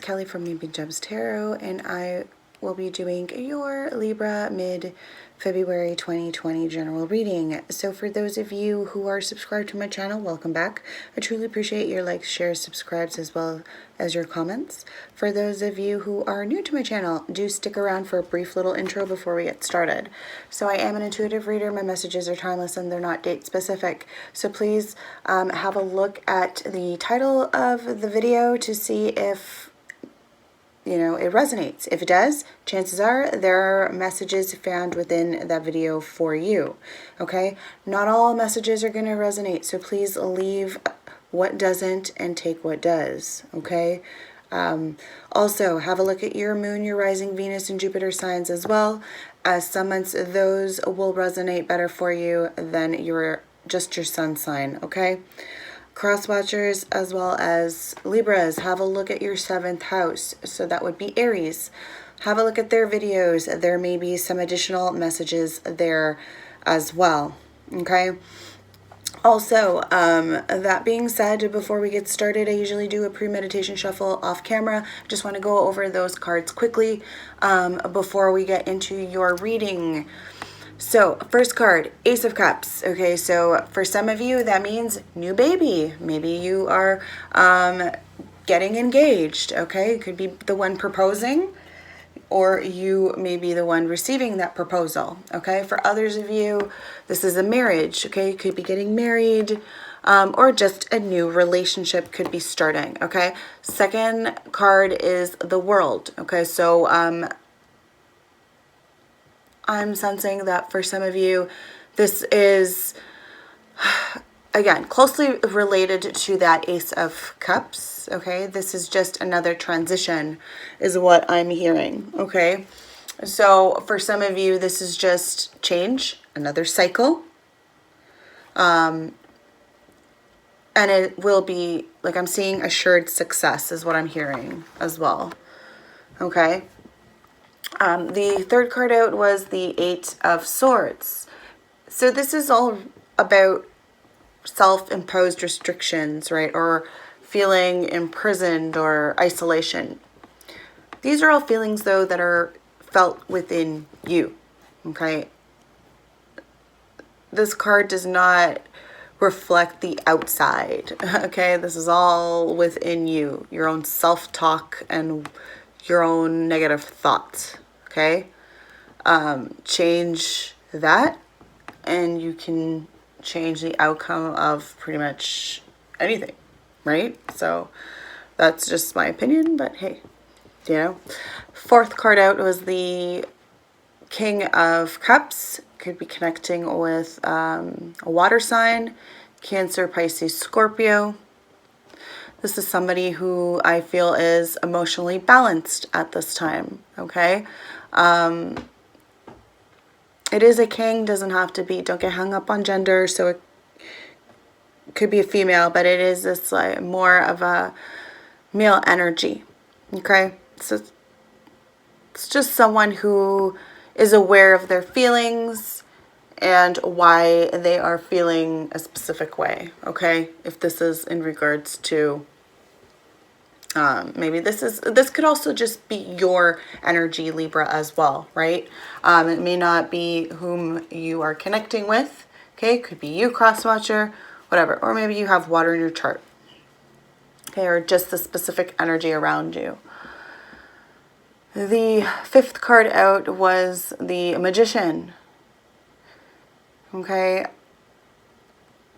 Kelly from Moonbean Tarot, and I will be doing your Libra Mid February 2020 general reading. So for those of you who are subscribed to my channel, welcome back. I truly appreciate your likes, shares, subscribes, as well as your comments. For those of you who are new to my channel, do stick around for a brief little intro before we get started. So I am an intuitive reader. My messages are timeless and they're not date specific. So please have a look at the title of the video to see if it resonates. If it does, chances are there are messages found within that video for you. Okay? Not all messages are going to resonate, so please leave what doesn't and take what does. Okay? Also, have a look at your moon, your rising Venus and Jupiter signs as well. Some months those will resonate better for you than your sun sign. Okay? Cross watchers as well as Libras, have a look at your 7th house. So that would be Aries. Have a look at their videos. There may be some additional messages there as well. Okay. Also, that being said, before we get started, I usually do a pre-meditation shuffle off camera. Just want to go over those cards quickly before we get into your reading. So, first card, Ace of Cups. Okay, so for some of you, that means new baby. Maybe you are getting engaged, okay? It could be the one proposing, or you may be the one receiving that proposal, okay? For others of you, this is a marriage, okay? You could be getting married, or just a new relationship could be starting, okay? Second card is the World, okay? So, I'm sensing that for some of you, this is, again, closely related to that Ace of Cups, okay? This is just another transition is what I'm hearing, okay? So for some of you, this is just change, another cycle. And it will be, like I'm seeing assured success is what I'm hearing as well, okay? The third card out was the 8 of Swords. So this is all about self-imposed restrictions, right? Or feeling imprisoned or isolation. These are all feelings, though, that are felt within you, okay? This card does not reflect the outside, okay? This is all within you, your own self-talk and your own negative thoughts. Okay, change that and you can change the outcome of pretty much anything, right? So that's just my opinion, but hey, Fourth card out was the King of Cups. Could be connecting with a water sign, Cancer, Pisces, Scorpio. This is somebody who I feel is emotionally balanced at this time, okay? It is a king, doesn't have to be, don't get hung up on gender, so it could be a female, but it is this like more of a male energy, okay? So it's just someone who is aware of their feelings and why they are feeling a specific way, okay? If this is in regards to maybe this could also just be your energy, Libra, as well, right? It may not be whom you are connecting with, okay? Could be you, cross-watcher, whatever. Or maybe you have water in your chart, okay? Or just the specific energy around you. The fifth card out was the Magician, okay?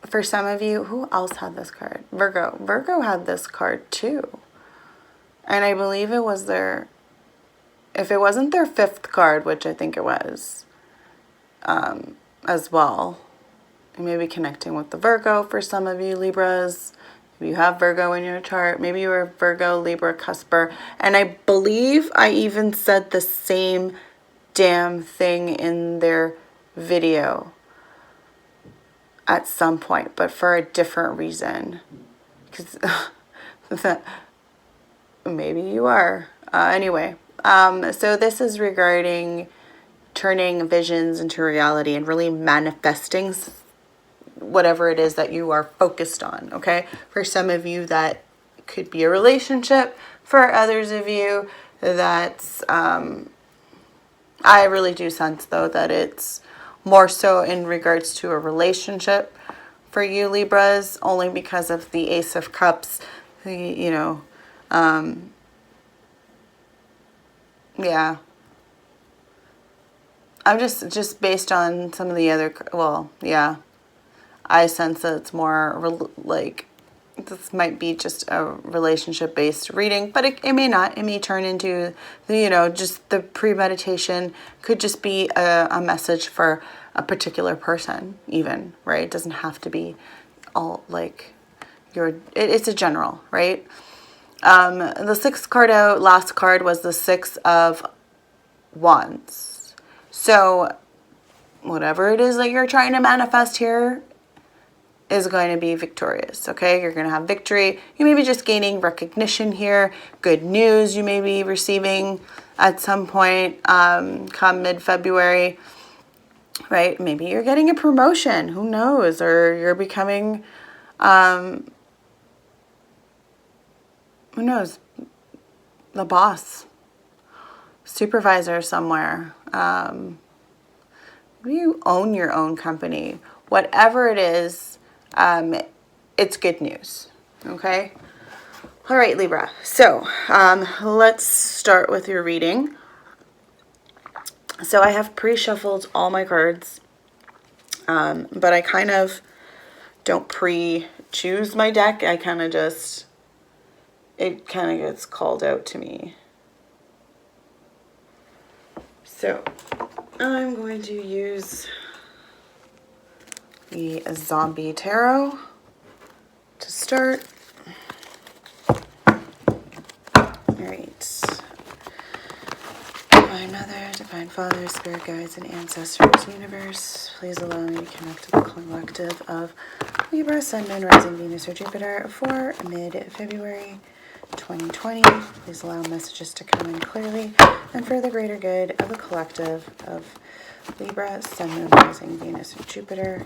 For some of you, who else had this card? Virgo. Virgo had this card too. And I believe it was if it wasn't their 5th card, which I think it was, as well. Maybe connecting with the Virgo for some of you Libras. Maybe you have Virgo in your chart. Maybe you're a Virgo, Libra, cusper. And I believe I even said the same damn thing in their video at some point, but for a different reason. Because maybe you are. Anyway, so this is regarding turning visions into reality and really manifesting whatever it is that you are focused on, okay? For some of you, that could be a relationship. For others of you, that's, I really do sense, though, that it's more so in regards to a relationship for you, Libras, only because of the Ace of Cups, you know, yeah. I'm just based on some of the other, well, yeah. I sense that it's more like this might be just a relationship based reading, but it may not. It may turn into, you know, just the premeditation could just be a message for a particular person, even, right? It doesn't have to be all like it's a general, right? The sixth card out, last card was the Six of Wands. So whatever it is that you're trying to manifest here is going to be victorious, okay? You're going to have victory. You may be just gaining recognition here. Good news you may be receiving at some point come mid-February, right? Maybe you're getting a promotion, who knows? Or you're becoming, who knows, the boss, supervisor somewhere. You own your own company. Whatever it is, it's good news, okay? All right, Libra. So let's start with your reading. So I have pre-shuffled all my cards, but I kind of don't pre-choose my deck. I kind of just, it kind of gets called out to me. So I'm going to use the Zombie Tarot to start. All right. Divine Mother, Divine Father, Spirit Guides, and Ancestors, Universe, please allow me to connect to the collective of Libra, Sun, Moon, Rising, Venus, or Jupiter for mid-February 2020. Please allow messages to come in clearly and for the greater good of the collective of Libra, Sun, Moon, Rising, Venus, or Jupiter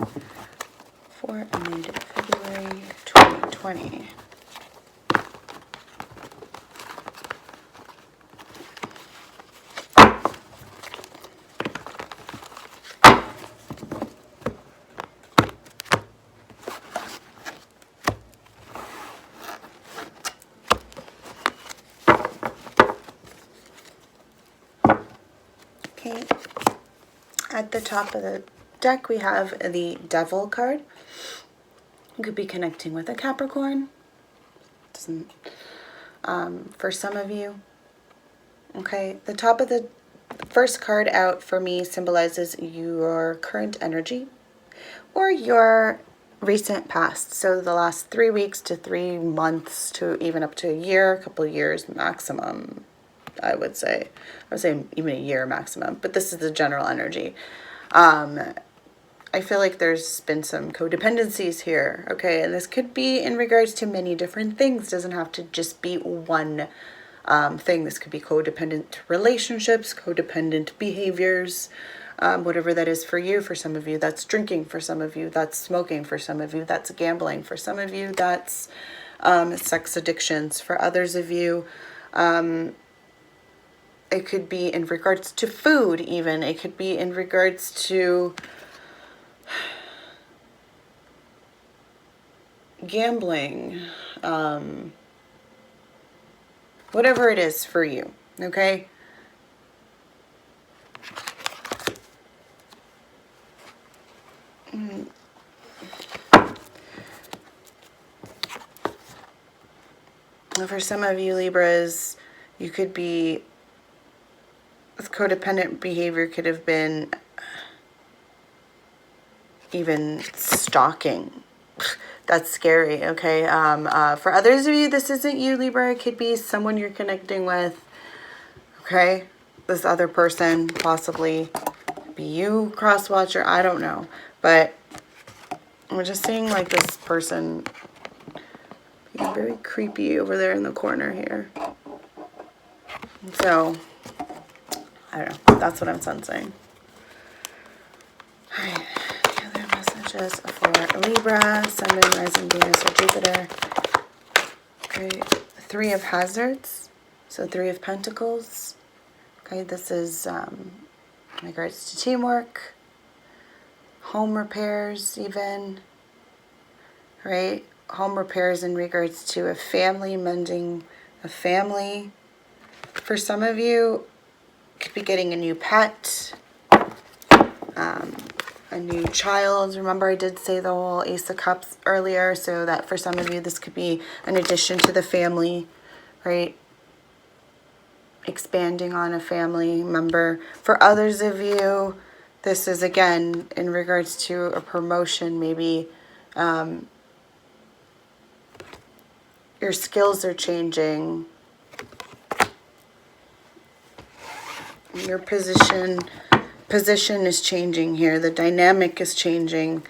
for mid-February 2020. Okay, at the top of the deck we have the Devil card. You could be connecting with a Capricorn. Doesn't, for some of you. Okay, the top of the first card out for me symbolizes your current energy or your recent past. So the last 3 weeks to 3 months to even up to a year, a couple of years maximum. I would say even a year maximum, but this is the general energy. I feel like there's been some codependencies here, okay? And this could be in regards to many different things. Doesn't have to just be one thing. This could be codependent relationships, codependent behaviors, whatever that is for you. For some of you, that's drinking. For some of you, that's smoking. For some of you, that's gambling. For some of you, that's sex addictions. For others of you, it could be in regards to food even. It could be in regards to gambling. Whatever it is for you, okay? For some of you Libras, you could be, codependent behavior could have been even stalking. That's scary, okay? For others of you, this isn't you, Libra. It could be someone you're connecting with, okay? This other person, possibly be you, cross-watcher, I don't know. But we're just seeing like this person being very creepy over there in the corner here. So, I don't know. That's what I'm sensing. All right. The other messages for Libra, Sun, Moon, Rising, Venus, or Jupiter Okay, Three of Hazards, so Three of Pentacles. Okay, this is in regards to teamwork, home repairs even, right? Home repairs in regards to a family, mending a family. For some of you, could be getting a new pet, a new child. Remember, I did say the whole Ace of Cups earlier, so that for some of you, this could be an addition to the family, right? Expanding on a family member. For others of you, this is again in regards to a promotion. Maybe your skills are changing, your position is changing here. The dynamic is changing.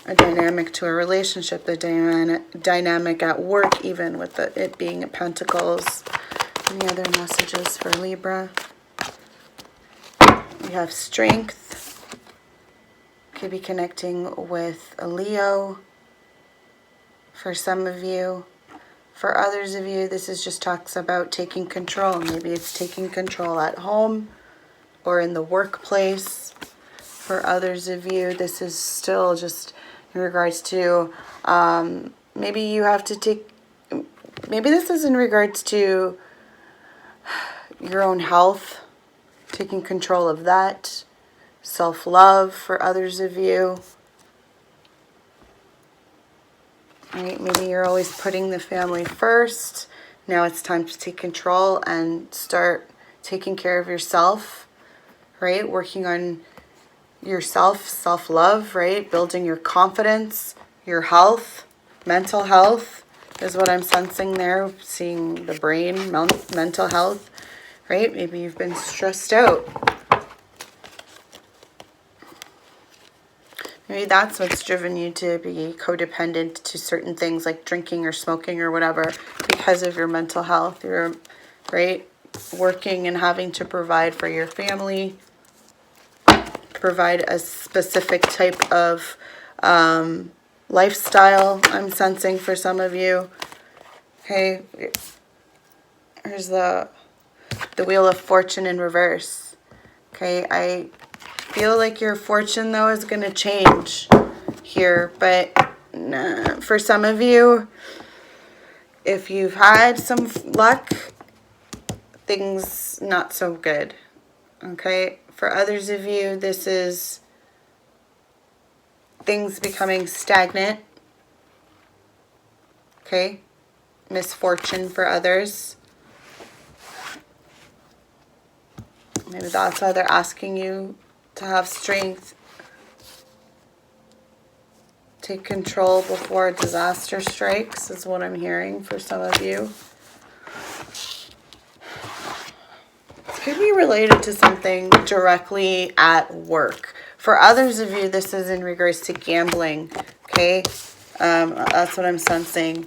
A dynamic to a relationship, the dynamic at work, even with it being a Pentacles. Any other messages for Libra? We have strength. Could be connecting with a Leo for some of you. For others of you, this is just talks about taking control. Maybe it's taking control at home or in the workplace. For others of you, this is still just in regards to maybe you have to take, maybe this is in regards to your own health, taking control of that, self-love for others of you. Right? Maybe you're always putting the family first. Now it's time to take control and start taking care of yourself, right? Working on yourself, self-love, right? Building your confidence, your health, mental health is what I'm sensing there. Seeing the brain, mental health, right? Maybe you've been stressed out. Maybe that's what's driven you to be codependent to certain things like drinking or smoking or whatever because of your mental health. You're, right? Working and having to provide for your family, provide a specific type of lifestyle, I'm sensing for some of you. Okay, here's the Wheel of Fortune in reverse. Okay, I feel like your fortune though is going to change here, but nah, for some of you, if you've had some luck, things not so good. Okay, for others of you, this is things becoming stagnant. Okay, misfortune for others. Maybe that's why they're asking you to have strength. Take control before disaster strikes is what I'm hearing for some of you. This could be related to something directly at work. For others of you, this is in regards to gambling. Okay, that's what I'm sensing.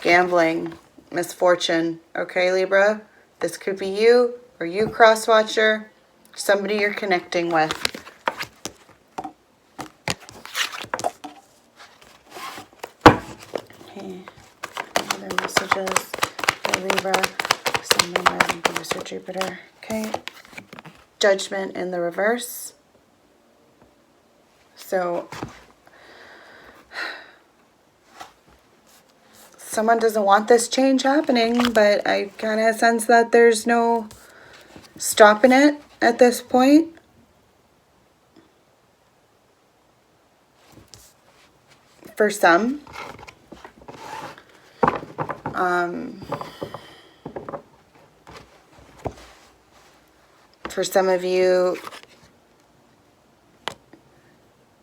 Gambling, misfortune. Okay, Libra, this could be you or you, cross-watcher, somebody you're connecting with. Okay, other messages for Libra, Sun, Moon, Rising, Venus, or Jupiter. Okay, Judgment in the reverse. So someone doesn't want this change happening, but I kind of sense that there's no stopping it at this point. For some, for some of you,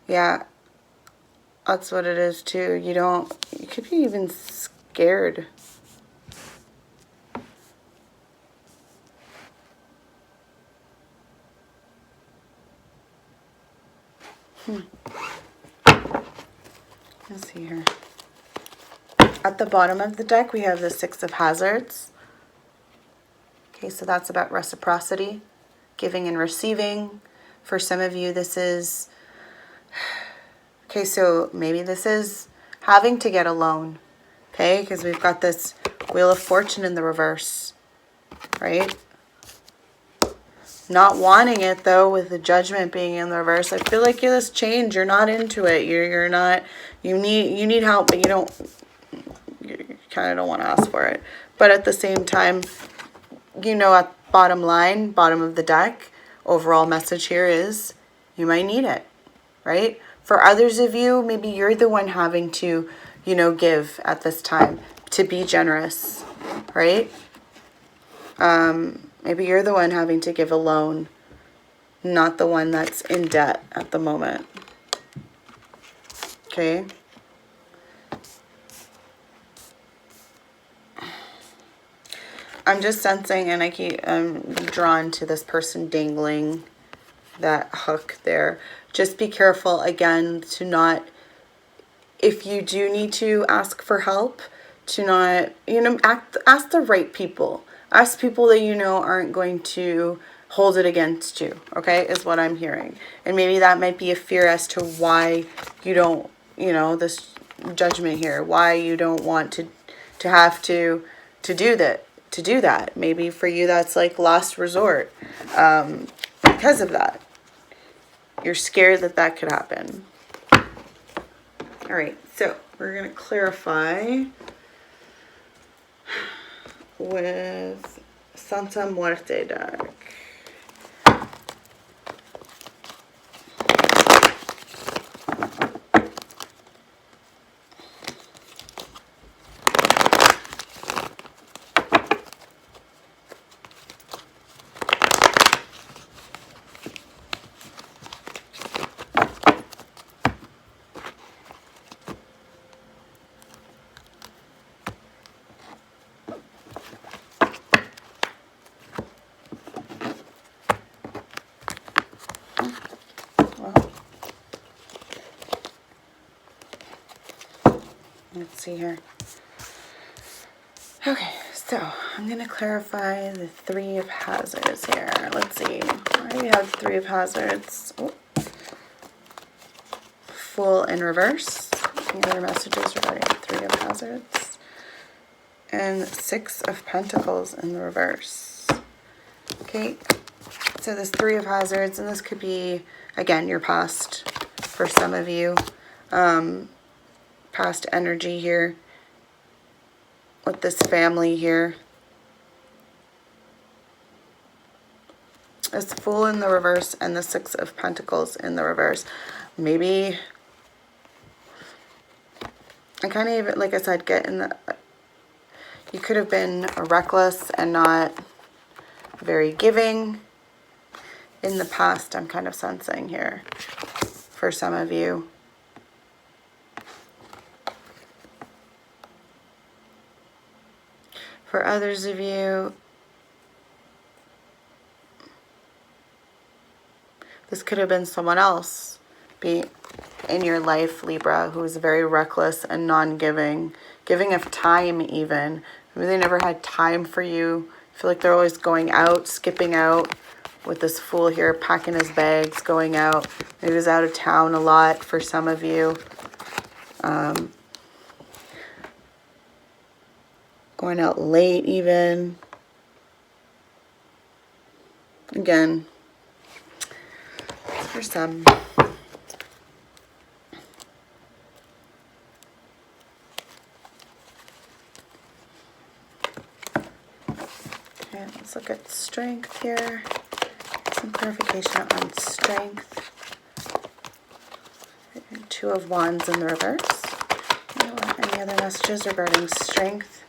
yeah, that's what it is too. You could be even scared. Let's see here. At the bottom of the deck, we have the Six of Hazards. Okay, so that's about reciprocity, giving and receiving. For some of you, this is, okay, so maybe this is having to get a loan. okay? Because we've got this Wheel of Fortune in the reverse, right? Not wanting it though, with the Judgment being in the reverse. I feel like you're this change. You're not into it. You're not. You need help, but you don't. You kind of don't want to ask for it. But at the same time, you know, at bottom line, bottom of the deck, overall message here is you might need it, right? For others of you, maybe you're the one having to, you know, give at this time, to be generous, right? Maybe you're the one having to give a loan, not the one that's in debt at the moment. Okay? I'm just sensing, and I'm drawn to this person dangling that hook there. Just be careful, again, to not, if you do need to ask for help, to not, you know, ask the right people. Ask people that you know aren't going to hold it against you, okay, is what I'm hearing. And maybe that might be a fear as to why you don't, you know, this Judgment here, why you don't want to have to do that. Maybe for you that's like last resort, because of that. You're scared that could happen. All right, so we're going to clarify with Santa Muerte deck. Let's see here. Okay, so I'm going to clarify the Three of Hazards here. Let's see. I already have Three of Hazards. Oh. Fool in reverse. Any other messages regarding Three of Hazards? And Six of Pentacles in the reverse. Okay, so this Three of Hazards, and this could be, again, your past for some of you. Past energy here with this family here. This Fool in the reverse and the Six of Pentacles in the reverse. Maybe, I kind of even, like I said, get in the, you could have been reckless and not very giving in the past, I'm kind of sensing here for some of you. For others of you, this could have been someone else be in your life, Libra, who is very reckless and non-giving, giving of time even. Maybe they never had time for you. I feel like they're always going out, skipping out with this Fool here, packing his bags, going out. Maybe he was out of town a lot for some of you. Going out late even. Again, for some. Okay, let's look at strength here. Some clarification on strength. Two of Wands in the reverse. Any other messages regarding strength?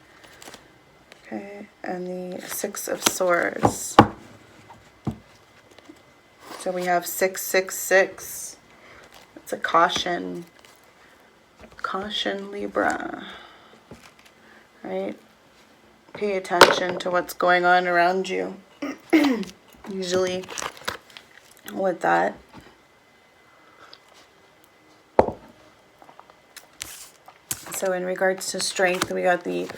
Okay, and the Six of Swords. So we have 666. It's a caution. Caution, Libra. Right? Pay attention to what's going on around you. Usually with that. So in regards to strength, we got the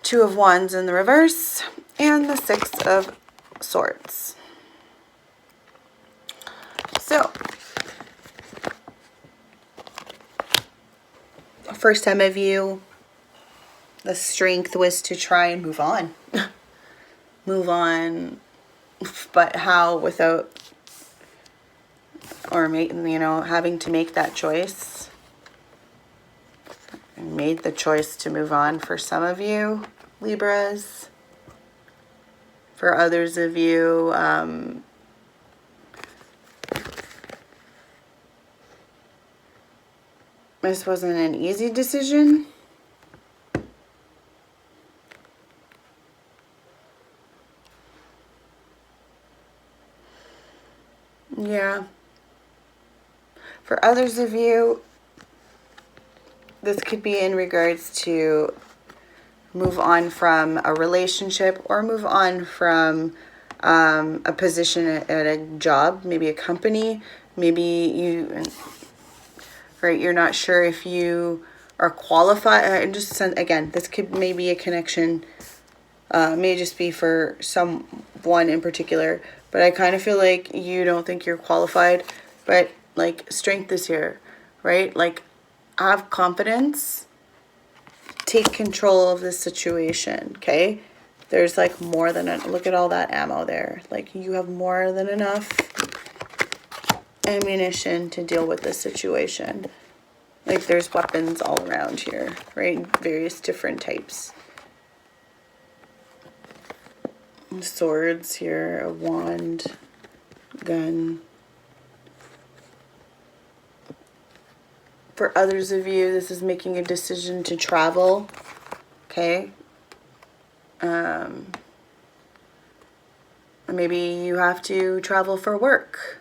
Two of Wands in the reverse and the Six of Swords. So, for some of you, The strength was to try and move on. Move on, but how? Without, or having to make that choice. I made the choice to move on for some of you, Libras. For others of you, this wasn't an easy decision. Yeah. For others of you, this could be in regards to move on from a relationship or move on from a position at a job, maybe a company. Maybe you're not sure if you are qualified. Again, this could maybe a connection, may just be for someone in particular, but I kind of feel like you don't think you're qualified, but like strength is here, right? Like, have confidence, take control of the situation, okay? There's like more than look at all that ammo there. Like, you have more than enough ammunition to deal with this situation. Like, there's weapons all around here, right? Various different types. Swords here, a wand, gun. For others of you, this is making a decision to travel, okay? Maybe you have to travel for work.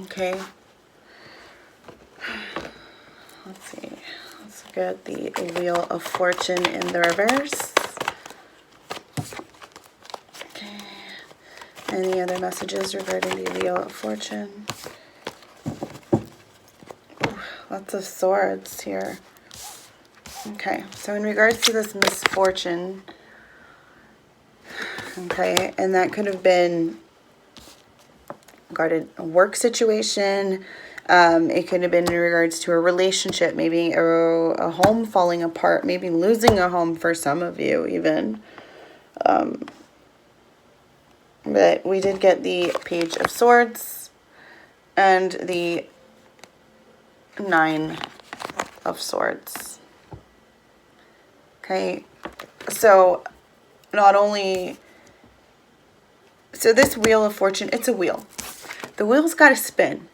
Okay. Let's see. Let's look at the Wheel of Fortune in the reverse. Okay. Any other messages regarding the Wheel of Fortune? Lots of swords here. Okay, so in regards to this misfortune, okay, and that could have been regarding a work situation. It could have been in regards to a relationship, maybe a home falling apart, maybe losing a home for some of you even. But we did get the Page of Swords and the Nine of Swords. Okay, so this Wheel of Fortune, it's a wheel. The wheel's got to spin.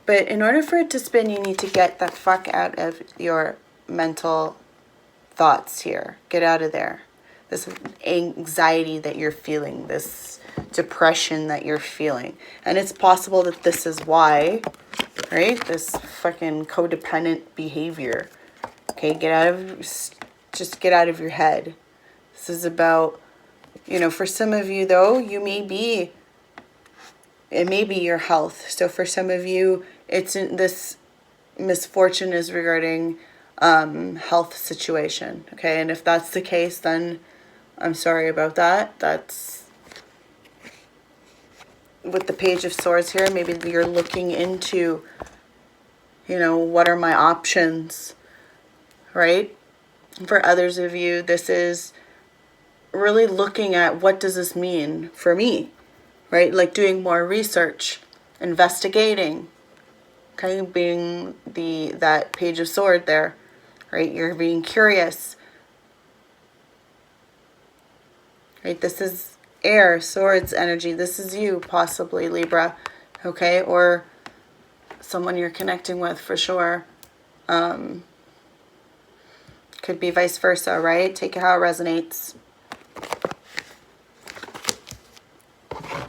But in order for it to spin, you need to get the fuck out of your mental thoughts here. Get out of there. This anxiety that you're feeling, this depression that you're feeling. And it's possible that this is why, right? This fucking codependent behavior. Okay, just get out of your head. This is about, for some of you though, it may be your health. So for some of you, this misfortune is regarding health situation. Okay, and if that's the case, then I'm sorry about that. That's with the Page of Swords here. Maybe you're looking into, what are my options, right? For others of you, this is really looking at what does this mean for me, right? Like doing more research, investigating, okay, being that Page of Sword there, right? You're being curious, right? This is air, swords energy. This is you, possibly, Libra, okay? Or someone you're connecting with for sure. Could be vice versa, right? Take it how it resonates.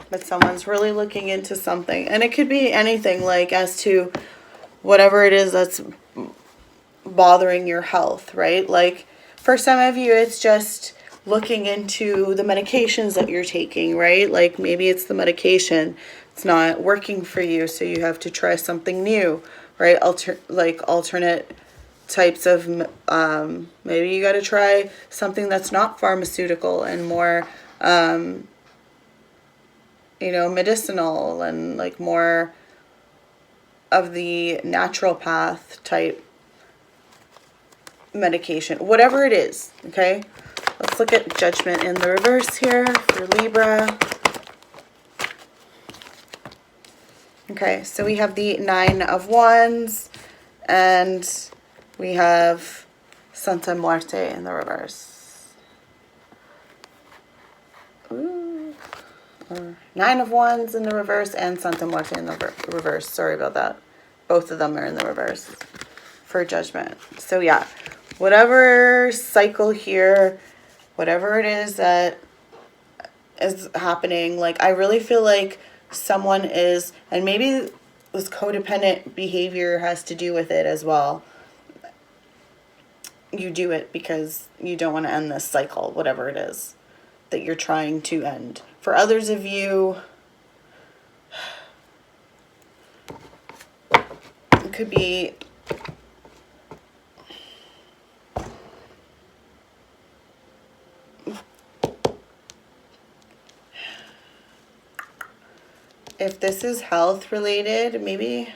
But someone's really looking into something. And it could be anything, like as to whatever it is that's bothering your health, right? Like for some of you, it's just looking into the medications that you're taking, right? Like maybe it's the medication. It's not working for you, so you have to try something new, right? Alternate types of, maybe you got to try something that's not pharmaceutical and more, you know, medicinal and like more of the natural path type medication, whatever it is. Okay, let's look at Judgment in the reverse here for Libra. Okay, so we have the 9 of Wands and we have Santa Muerte in the reverse. Ooh. 9 of Wands in the reverse and Santa Muerte in the reverse. Sorry about that. Both of them are in the reverse for Judgment. So yeah, whatever cycle here, whatever it is that is happening, like I really feel like someone is, and maybe this codependent behavior has to do with it as well. You do it because you don't want to end this cycle, whatever it is that you're trying to end. For others of you, it could be if this is health related, maybe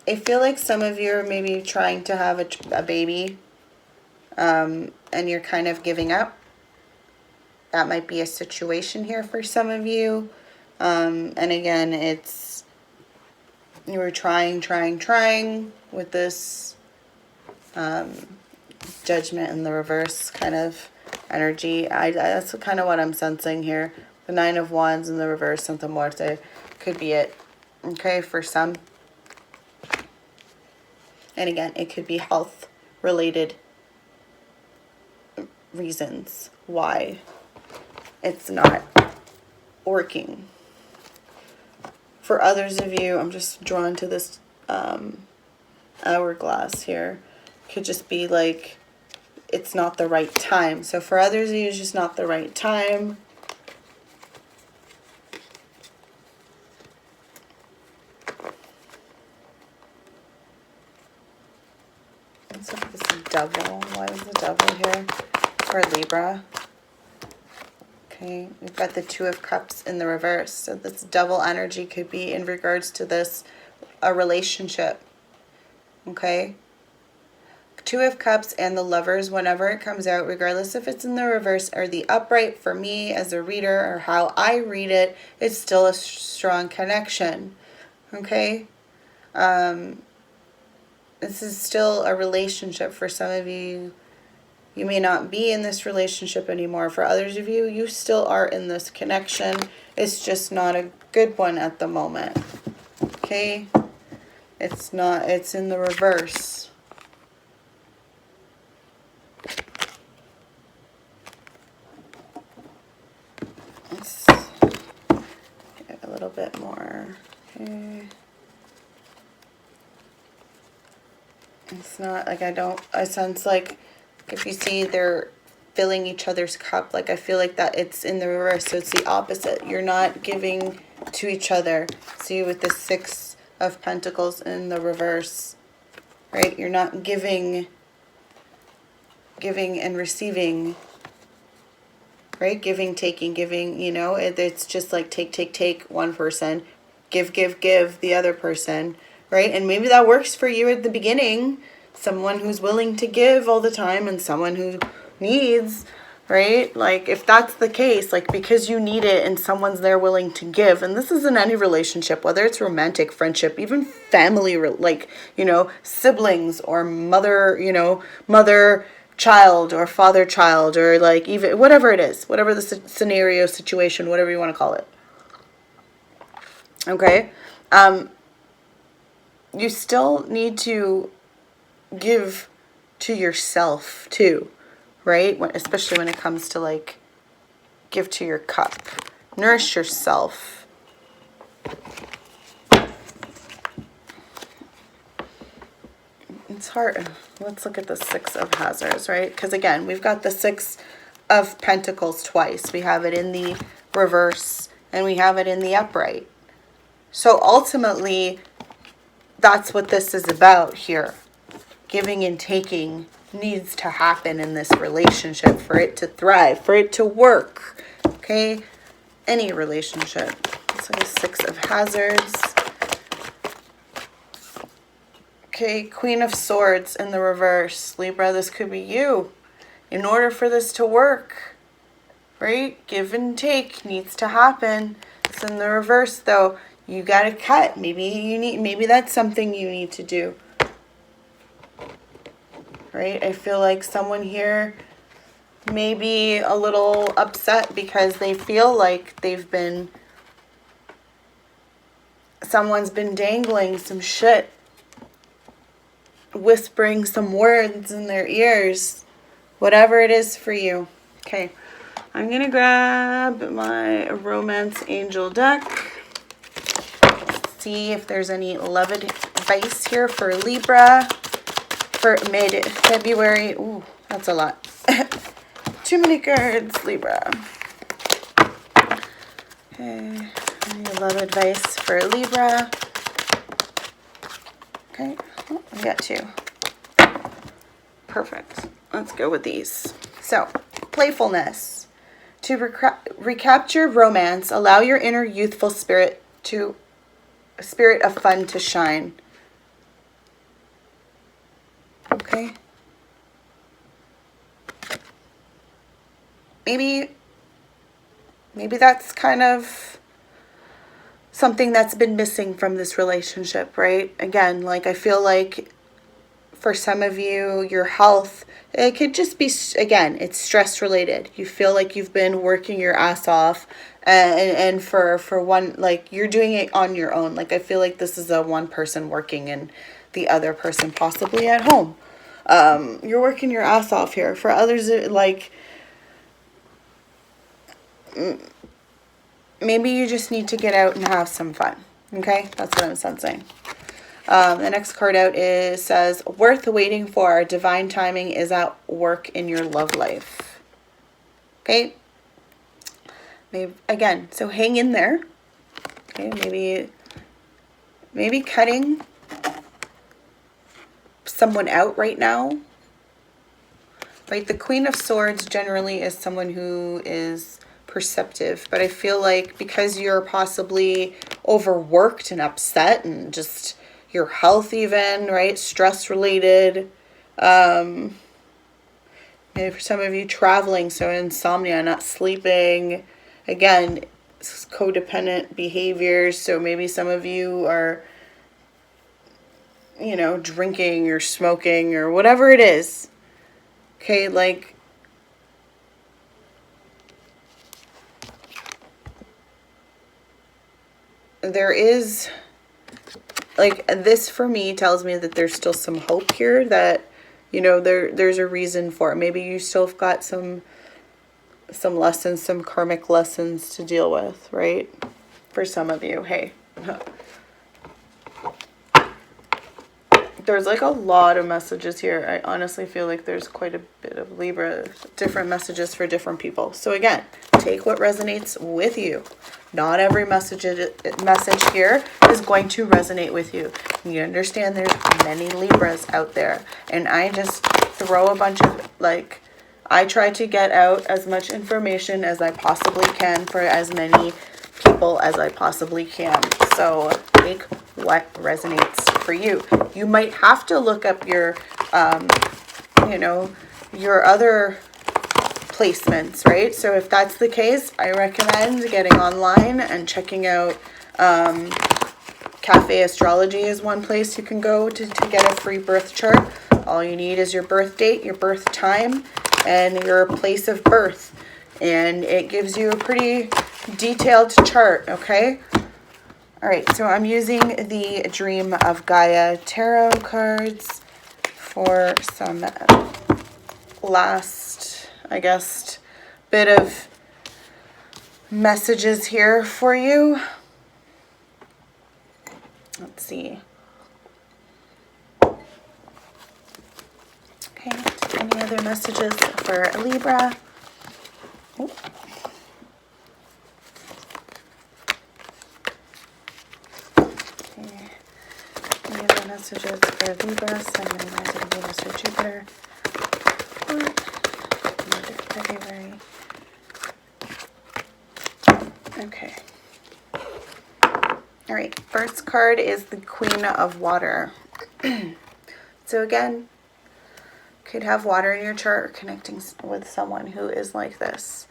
I feel like some of you are maybe trying to have a baby and you're kind of giving up. That might be a situation here for some of you. And again, it's you were trying with this Judgment in the reverse kind of energy. That's kind of what I'm sensing here. The 9 of Wands in the reverse, Santa Muerte, could be it. Okay, for some. And again, it could be health related reasons why it's not working. For others of you, I'm just drawn to this hourglass here. Could just be like it's not the right time. So for others of you, it's just not the right time. Let's look at this Devil. Why is the Devil here for Libra? Okay, we've got the 2 of Cups in the reverse. So this Devil energy could be in regards to this, a relationship. Okay? 2 of Cups and the Lovers, whenever it comes out, regardless if it's in the reverse or the upright, for me as a reader or how I read it, it's still a strong connection. Okay? This is still a relationship for some of you. You may not be in this relationship anymore. For others of you, you still are in this connection. It's just not a good one at the moment. Okay? It's not, it's in the reverse. Let's get a little bit more. Okay. It's not like I sense like if you see they're filling each other's cup, like I feel like that it's in the reverse, so it's the opposite. You're not giving to each other. See, with the 6 of Pentacles in the reverse, right? You're not giving and receiving, right? Giving, taking, giving, you know, it's just like take, one person, give, the other person, right? And maybe that works for you at the beginning, someone who's willing to give all the time and someone who needs, right? Like if that's the case, like because you need it and someone's there willing to give, and this is in any relationship, whether it's romantic, friendship, even family, like, you know, siblings or mother, you know, mother child or father child, or like even whatever it is, whatever the scenario, situation, whatever you want to call it. Okay. You still need to give to yourself too, right? Especially when it comes to like give to your cup, nourish yourself. It's hard. Let's look at the 6 of Hazards, right? Because again, we've got the 6 of Pentacles twice. We have it in the reverse and we have it in the upright. So ultimately, that's what this is about here. Giving and taking needs to happen in this relationship for it to thrive, for it to work. Okay? any relationship. It's like a 6 of hazards. Okay, Queen of Swords in the reverse. Libra, this could be you. In order for this to work, right? Give and take needs to happen. It's in the reverse though. You gotta cut. Maybe that's something you need to do. Right? I feel like someone here may be a little upset because they feel like someone's been dangling some shit, whispering some words in their ears, whatever it is for you. Okay, I'm gonna grab my Romance Angel deck, see if there's any love advice here for Libra for mid-February. Ooh, that's a lot. Too many cards, Libra. Okay, any love advice for Libra? Okay, oh, we got 2. Perfect. Let's go with these. So, playfulness. To recapture romance, allow your inner youthful spirit of fun to shine. Okay. Maybe that's kind of something that's been missing from this relationship, right? Again, like I feel like for some of you, your health, it could just be, again, it's stress related. You feel like you've been working your ass off and for one, like you're doing it on your own. Like I feel like this is a one person working and the other person possibly at home. You're working your ass off here. For others, like maybe you just need to get out and have some fun. Okay, that's what I'm sensing. The next card out says, worth waiting for. Divine timing is at work in your love life. Okay. Maybe, again, so hang in there. Okay, maybe cutting someone out right now. Right, the Queen of Swords generally is someone who is perceptive, but I feel like because you're possibly overworked and upset and just your health even, right, stress related, maybe for some of you traveling, so insomnia, not sleeping, again, codependent behaviors, so maybe some of you are, you know, drinking or smoking or whatever it is. Okay, like there is, like, this for me tells me that there's still some hope here, that, you know, there's a reason for it. Maybe you still have got some lessons, some karmic lessons to deal with, right? For some of you, hey. There's like a lot of messages here. I honestly feel like there's quite a bit of Libra, different messages for different people. So again, take what resonates with you. Not every message here is going to resonate with you. You understand there's many Libras out there. And I just throw a bunch of, like, I try to get out as much information as I possibly can for as many people as I possibly can. So take what resonates for you. You might have to look up your, you know, your other placements, right? So if that's the case, I recommend getting online and checking out Cafe Astrology is one place you can go to get a free birth chart. All you need is your birth date, your birth time, and your place of birth. And it gives you a pretty detailed chart, okay? All right, so I'm using the Dream of Gaia tarot cards for some last, I guess, bit of messages here for you. Let's see. Okay, any other messages for Libra? Oh. Any other messages for Libra, Sun, Moon, Rising, Venus, or Jupiter for February? All right, first card is the Queen of Water. So again, could have water in your chart or connecting with someone who is like this.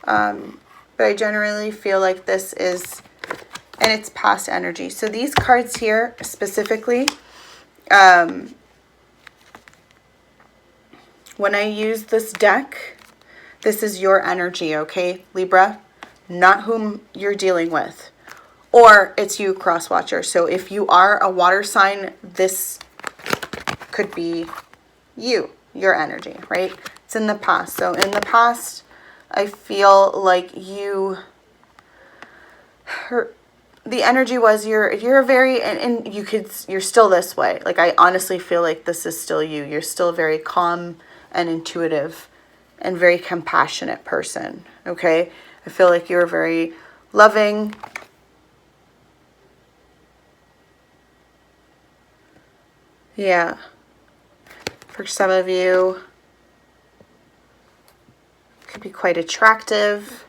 But I generally feel like this is, and it's past energy. So these cards here specifically, when I use this deck, this is your energy, okay, Libra? Not whom you're dealing with. Or it's you, cross watcher. So if you are a water sign, this could be you, your energy, right? It's in the past. So in the past, I feel like the energy was you're very, and you're still this way. Like, I honestly feel like this is still you. You're still very calm and intuitive and very compassionate person, okay? I feel like you're very loving. Yeah. For some of you, could be quite attractive.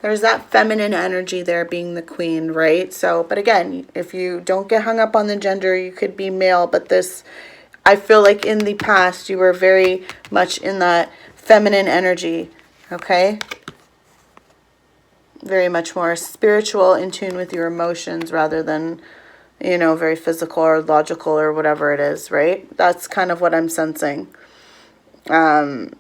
There's that feminine energy there, being the queen, right? So, but again, if you don't get hung up on the gender, you could be male, but this, I feel like in the past, you were very much in that feminine energy, okay? Very much more spiritual, in tune with your emotions, rather than, you know, very physical or logical or whatever it is, right? That's kind of what I'm sensing. A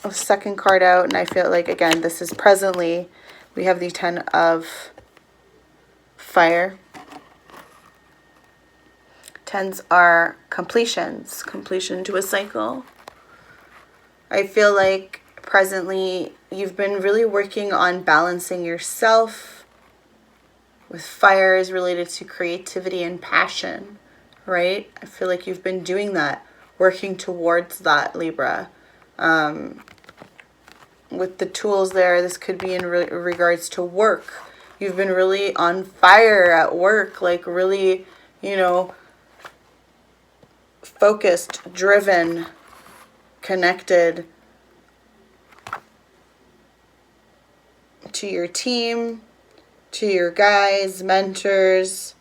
second card out, and I feel like, again, this is presently, we have the 10 of fire. 10s are completions, completion to a cycle. I feel like presently you've been really working on balancing yourself. With fire is related to creativity and passion, right? I feel like you've been doing that, working towards that, Libra. With the tools there, this could be in regards to work. You've been really on fire at work, like really, you know, focused, driven, connected to your team, to your guides, mentors.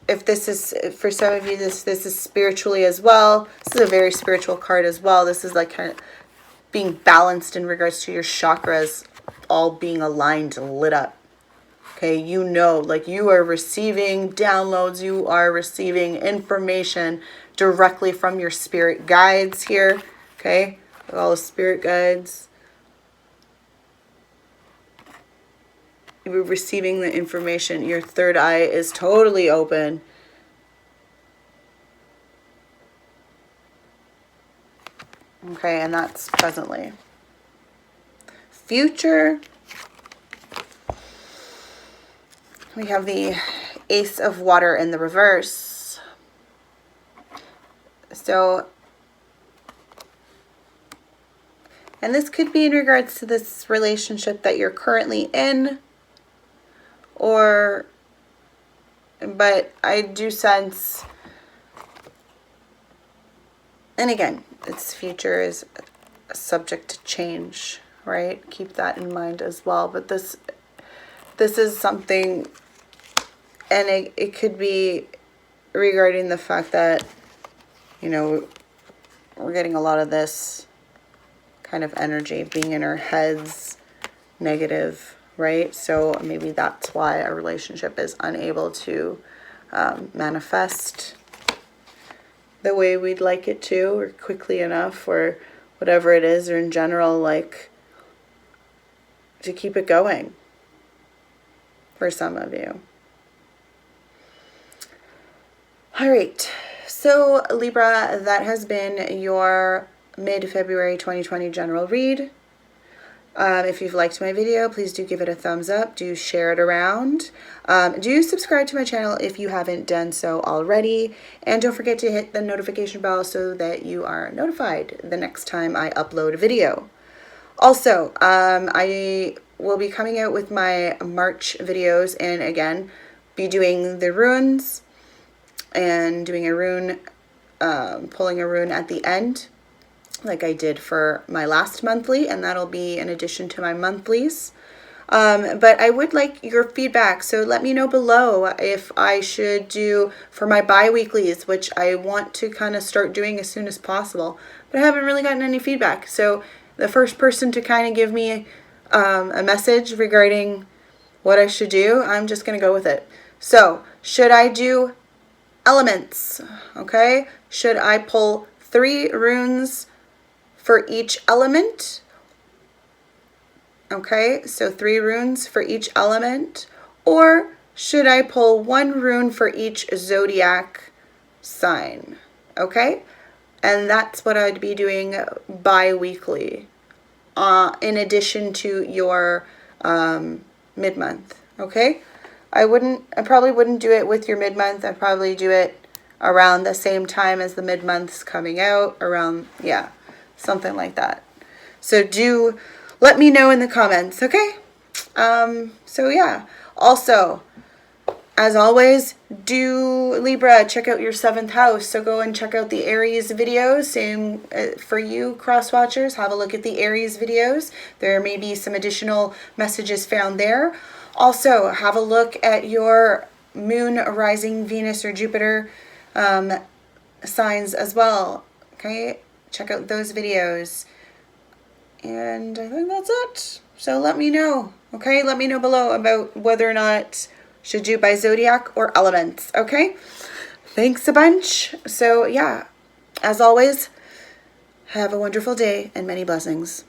If this is, for some of you, this is spiritually as well. This is a very spiritual card as well. This is like kind of being balanced in regards to your chakras all being aligned, lit up. Okay, you know, like you are receiving downloads, you are receiving information directly from your spirit guides here. Okay, all the spirit guides. You're receiving the information. Your third eye is totally open. Okay, and that's presently. Future, we have the Ace of Water in the reverse. So, and this could be in regards to this relationship that you're currently in, or, but I do sense, and again, its future is subject to change, right? Keep that in mind as well. But this is something, and it could be regarding the fact that, you know, we're getting a lot of this kind of energy being in our heads, negative, right? So maybe that's why a relationship is unable to manifest the way we'd like it to, or quickly enough, or whatever it is, or in general, like, to keep it going for some of you. All right, so Libra, that has been your mid-February 2020 general read. If you've liked my video, please do give it a thumbs up. Do share it around. Do subscribe to my channel if you haven't done so already. And don't forget to hit the notification bell so that you are notified the next time I upload a video. Also, I will be coming out with my March videos, and again, be doing the runes and doing a rune, pulling a rune at the end. like I did for my last monthly, and that'll be in addition to my monthlies. But I would like your feedback, so let me know below if I should do for my bi-weeklies, which I want to kind of start doing as soon as possible, but I haven't really gotten any feedback. So the first person to kind of give me a message regarding what I should do, I'm just going to go with it. So should I do elements? Okay, should I pull 3 runes for each element? Okay, so 3 runes for each element. Or should I pull 1 rune for each zodiac sign? Okay, and that's what I'd be doing bi-weekly, in addition to your mid-month. Okay, I probably wouldn't do it with your mid-month. I'd probably do it around the same time as the mid-month's coming out, around, yeah, something like that. So do let me know in the comments, okay? So yeah, also, as always, do Libra, check out your 7th house. So go and check out the Aries videos. Same for you, cross watchers. Have a look at the Aries videos. There may be some additional messages found there. Also, have a look at your moon, rising, Venus, or Jupiter signs as well. Okay, check out those videos. And I think that's it. So let me know. Okay, let me know below about whether or not should do by zodiac or elements. Okay, thanks a bunch. So yeah, as always, have a wonderful day and many blessings.